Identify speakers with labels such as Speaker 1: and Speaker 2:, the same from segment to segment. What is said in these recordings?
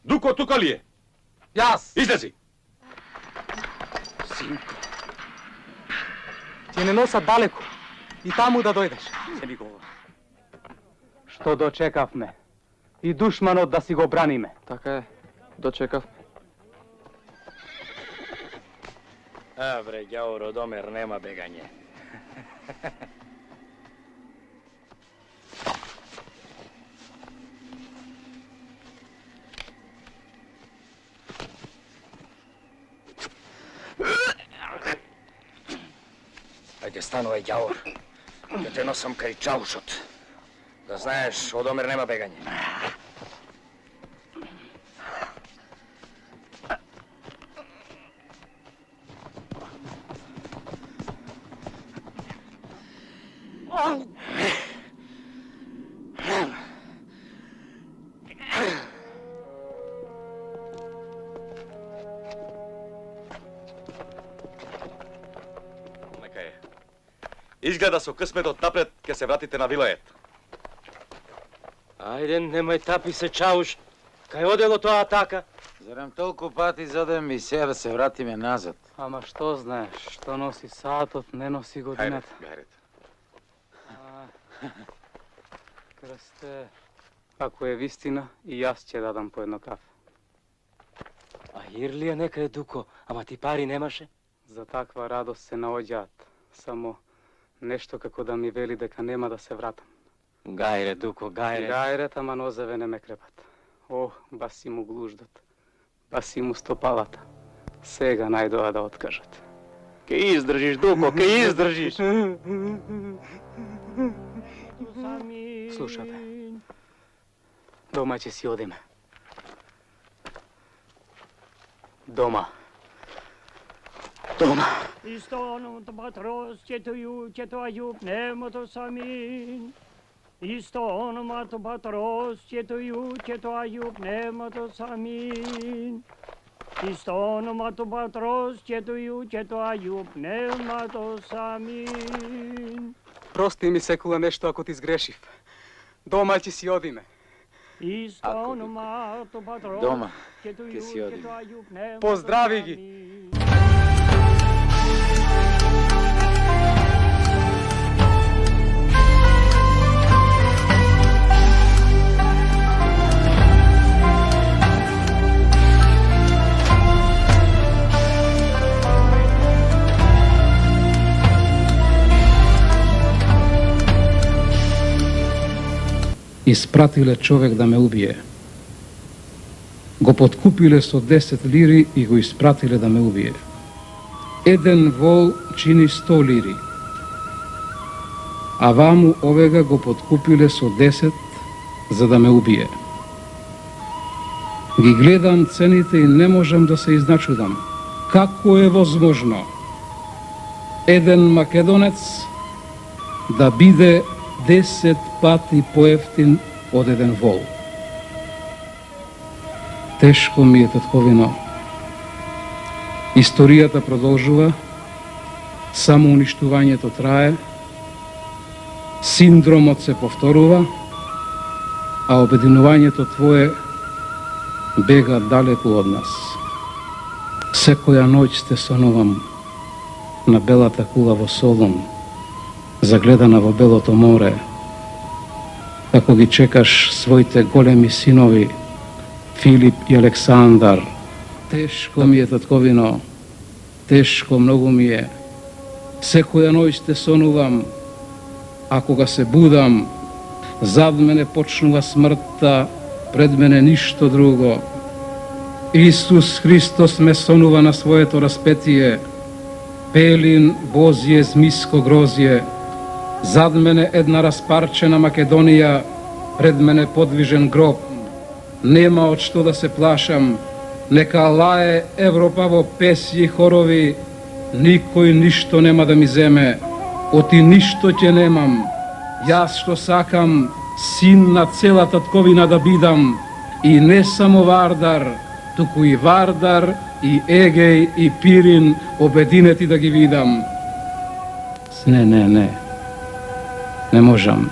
Speaker 1: Дуко, тука ли е?
Speaker 2: Јас!
Speaker 1: Излези!
Speaker 2: Синко, ќе не носат далеко и таму да дојдеш.
Speaker 1: Се ми говори.
Speaker 2: Што дочекавме? И душманот да си го браниме.
Speaker 3: Така е, дочекав.
Speaker 4: А, бре, ѓаво, од Омер нема бегање. Ајде, станувај, ѓавор. Ќе те носам кај чаушот. Да знаеш, од Омер нема бегање.
Speaker 1: Нека е. Изгледа со късметот напред ќе се вратите на вилајет.
Speaker 4: Ајде, немај тапи се, чауш. Кај одело тоа атака?
Speaker 5: Зарем толку пати задем и сега да се вратиме назад.
Speaker 2: Ама што знаеш, што носи сатот, не носи годината.
Speaker 1: Гајрет.
Speaker 2: Крсте, ако е вистина, и јас ќе дадам по едно кафе.
Speaker 4: А Ирлија нека е дуко, ама ти пари немаше?
Speaker 2: За таква радост се наоѓаат. Само нешто како да ми вели дека нема да се вратам.
Speaker 4: Гајре, дуко, гајре.
Speaker 2: Гајрет, ама нозеве не ме крепат. Ох, баси му глуждот. Баси му стопалата. Сега најдоа да откажат.
Speaker 4: Ке издржиш, дуко, ке издржиш.
Speaker 2: Слушате. Дома ќе си одиме. Дома. Дома.
Speaker 6: Истонното патрос, чето Ајуб, немото самин. Истонното патрос, чето Ајуб, немото самин. Истонното патрос, чето Ајуб, немото самин.
Speaker 2: Прости ми секула нешто ако ти сгрешив. Дома ќе си одиме.
Speaker 6: Истонното патрос,
Speaker 5: Дома ќе си одиме.
Speaker 2: Поздрави ги.
Speaker 7: Испратиле човек да ме убие. Го подкупиле со 10 лири и го испратиле да ме убие. Еден вол чини 100 лири. А ваму овега го подкупиле со 10 за да ме убие. Ги гледам цените и не можам да се изначудам. Како е возможно еден македонец да биде 10 пати поевтин од еден вол? Тешко ми е, татковино. Историјата продолжува, само уништувањето трае, синдромот се повторува, а обединувањето твое бега далеку од нас. Секоја ноќ те сонувам на белата кула во Солун, загледана во белото море, како ги чекаш своите големи синови, Филип и Александар. Тешко ми е, татковино, тешко многу ми е. Секоја ноќ те сонувам, а кога се будам, зад мене почнува смртта, пред мене ништо друго. Исус Христос ме сонува на своето распетие, пелин Бозје змиско грозје, зад мене една распарчена Македонија, пред мене подвижен гроб. Нема од што да се плашам, нека лае Европа во песји и хорови, никој ништо нема да ми земе, оти ништо ќе немам. Јас што сакам, син на цела татковина да бидам, и не само Вардар, туку и Вардар, и Егеј, и Пирин, обединети да ги видам. Не можам.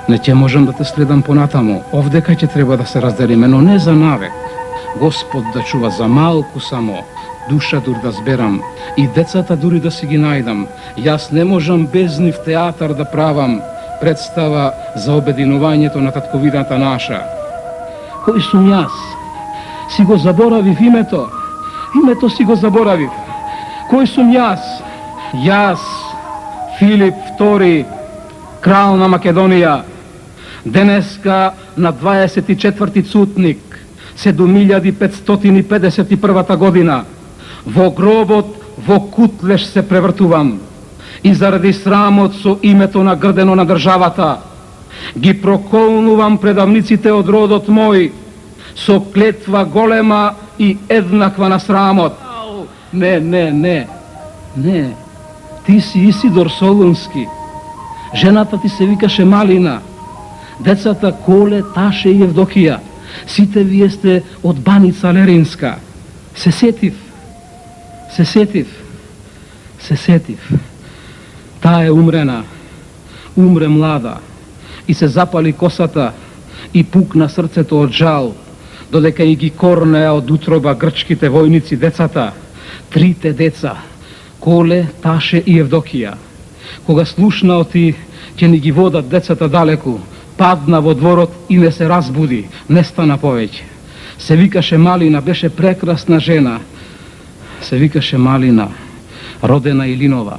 Speaker 7: Не ќе можам да те следам понатаму. Овдека ќе треба да се разделиме, но не за навек. Господ да чува за малку само, душа дур да зберам, и децата дури да си ги најдам. Јас не можам без нив театар да правам, представа за обединувањето на татковината наша. Кој сум јас? Си го заборавив името. Името си го заборавив. Кој сум јас? Јас, Филип II, крал на Македонија. Денеска на 24. цутник, 7551 година, во гробот во кутлеш се превртувам и заради срамот со името нагрдено на државата ги проколнувам предавниците од родот мој со клетва голема и еднаква на срамот. Не. Ти си Исидор Солунски. Жената ти се викаше Малина. Децата Коле, Таше и Евдокија. Сите вие сте од Баница Леринска. Се сетив. Таа е умрена. Умре млада. И се запали косата и пукна срцето од жал, додека и ги корнеа од утроба грчките војници децата. Трите деца. Коле, Таше и Евдокија. Кога слушна оти ќе ни ги водат децата далеку, падна во дворот и не се разбуди, не стана повеќе. Се викаше Малина, беше прекрасна жена. Се викаше Малина, родена Илинова.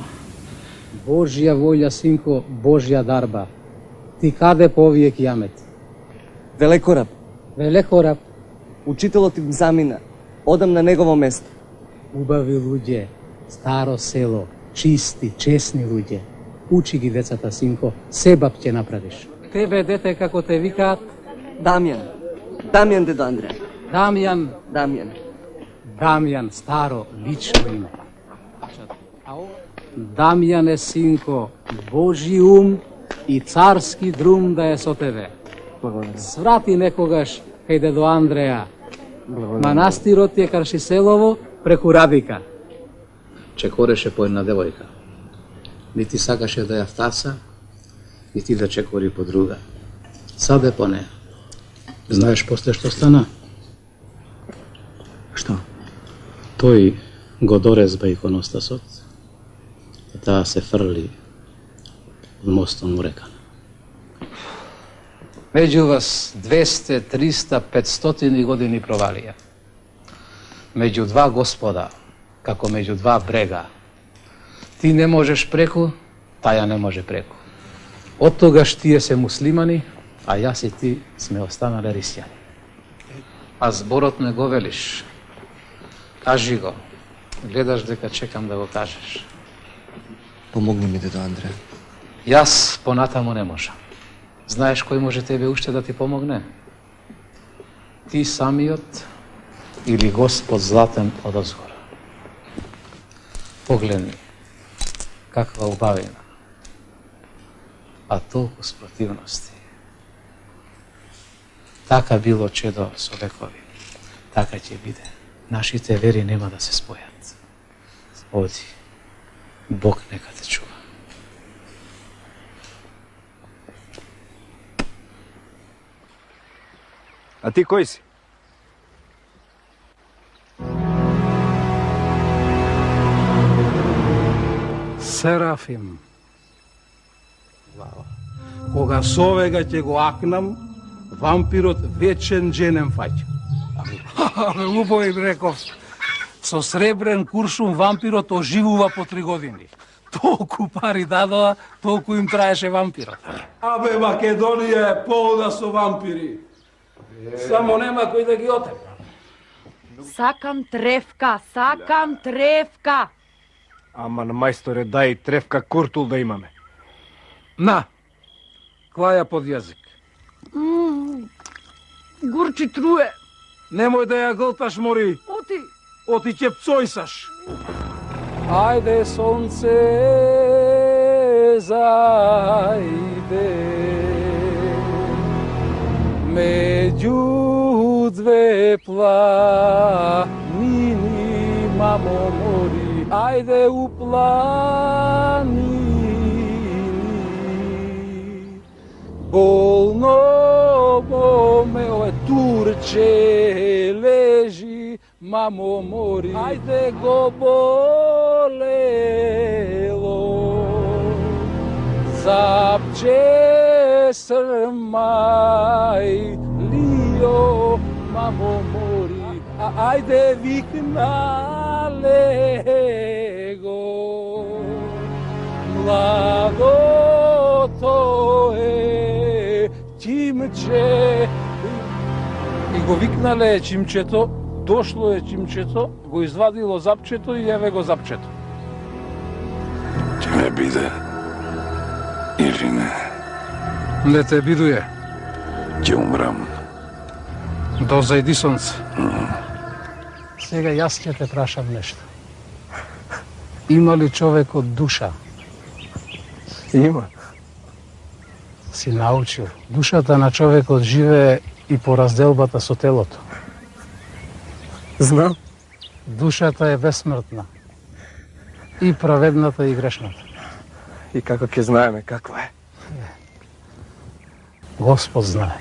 Speaker 7: Божја волја, синко, Божја дарба. Ти каде по овие кијамети? Велекораб.
Speaker 8: Учителот им замина. Одам на негово место.
Speaker 7: Убави луѓе, старо село, чисти, честни луѓе. Учи ги децата, синко, себаб ќе направиш. Тебе, дете, како те викаат?
Speaker 8: Дамјан, дедо Андреа.
Speaker 7: Дамјан, старо, лично име. Дамјане, синко, Божи ум и царски друм да е со тебе. Сврати некогаш кај дедо Андреа. Манастирот е Каршиселово преку Радика. Чекореше по една девојка. Нити сакаше да ја втаса, нити да чекори по друга. Саде по неја. Знаеш после што стана?
Speaker 8: Што?
Speaker 7: Тој го дорезба иконостасот, таа се фрли од мостом у рекана. Меѓу вас 200, 300, 500 години провалија. Меѓу два господа, како меѓу два брега. Ти не можеш преку, таја не може преку. Од тогаш тие се муслимани, а јас и ти сме останале христијани. А зборот не го велиш. Кажи го. Гледаш дека чекам да го кажеш.
Speaker 8: Помогни ми, дедо Андреа.
Speaker 7: Јас понатаму не можам. Знаеш кој може тебе уште да ти помогне? Ти самиот или Господ златен од озгора. Погледни, каква убавина, а толку спротивности. Така било чедо со векови, така ќе биде. Нашите вери нема да се спојат. Оди, Бог нека те чува.
Speaker 9: А ти кој си?
Speaker 7: Серафим. Кога совега ќе го акнам, вампирот вечен дженем фаќа. Абе, убаво им реков. Со сребрен куршум вампирот оживува по 3 години. Толку пари дадоа, толку им траеше вампирот.
Speaker 10: Абе, Македонија е полна со вампири. Само нема кој да ги отепа.
Speaker 11: Сакам тревка.
Speaker 9: Аман, мајсторе, дај тревка куртул да имаме.
Speaker 10: На, клаја под јазик.
Speaker 11: Гурчи труе.
Speaker 10: Немој да ја глташ, мори. Оти ќе пцојсаш.
Speaker 7: Ајде, сонце, зајде, меѓу две планини, мамо, мори, ајде у планини, болно ме
Speaker 10: Turče leži, mamo mori, ajde go bolelo. Zapče srmaj, lio, mamo mori, a ajde vikna lego. Mlado to je Čimče. И го викнале Чимчето, дошло е Чимчето, го извадило запчето и еве го запчето.
Speaker 12: Ќе ме биде или не?
Speaker 7: Не те бидуе.
Speaker 12: Ќе умрам.
Speaker 7: Дозајди сонце. Сега јас ќе те прашам нешто. Има ли човекот душа?
Speaker 9: Има.
Speaker 7: Си научил. Душата на човекот живее и по разделбата со телото.
Speaker 9: Знам.
Speaker 7: Душата е безсмртна. И праведната и грешната.
Speaker 9: И како ќе знаеме каква е?
Speaker 7: Господ знае.